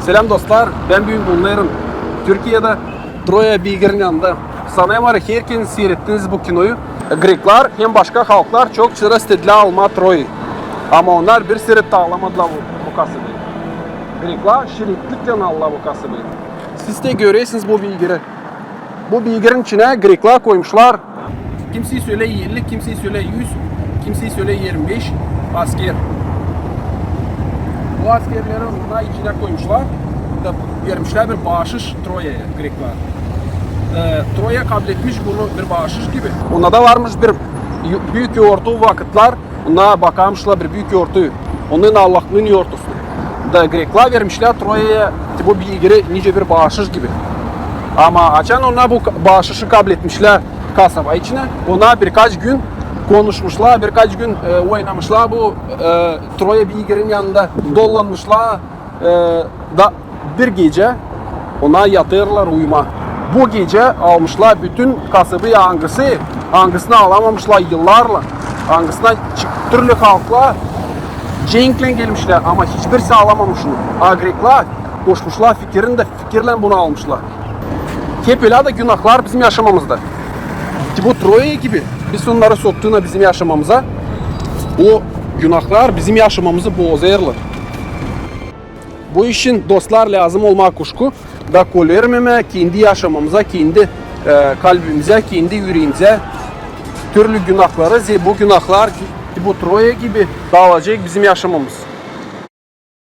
Selam dostlar, ben bugün bunların Türkiye'de Troya beygirinin yanında. Sanayım var, herkes seyrettiniz bu kinoyu. Grekler hem başka halklar çok sıra istediler alma Troya'yı. Ama onlar bir seyret alamadılar bu kasabayı. Grekler şiritlikle aldılar bu kasabayı. Siz de görüyorsunuz bu beygiri. Bu beygirin içine Grekler koymuşlar. Kimseyi söyle 50, kimseyi söyle 100, kimseyi söyle 25 asker. Bu askerleri ona içine koymuşlar. Vermişler bir bağışış Troya'ya Grekler. Troya kabul etmiş bunu bir bağışış gibi. Ona da varmış bir büyük yoğurtu vakitler. Ona bakamışlar bir büyük yoğurtu. Onun Allah'ın yoğurtusu. Da Grekler vermişler Troya'ya bu beygiri nice bir bağışış gibi. Ama açan ona bu bağışışı kabul etmişler kasaba içine. Ona birkaç gün konuşmuşlar, birkaç gün oynamışlar bu Troya beygirinin yanında dolanmışlar da bir gece ona yatırlar uyuma. Bu gece almışlar bütün kasabı hangisini alamamışlar yıllarla. Hangisine türlü halklar cenkle gelmişler ama hiçbirisi alamamış onu. Grekler koşmuşlar fikirle bunu almışlar. Hep öyle de günahlar bizim yaşamamızda. Bu Troya gibi biz onları soktuğuna bizim yaşamamıza o günahlar bizim yaşamamızı bozarlar. Bu işin dostlar lazım olmak kuşku da kol vermeme kendi yaşamamıza, kendi kalbimize, kendi yüreğimize türlü günahları, bu günahlar bu Troya gibi dağılacak bizim yaşamamız.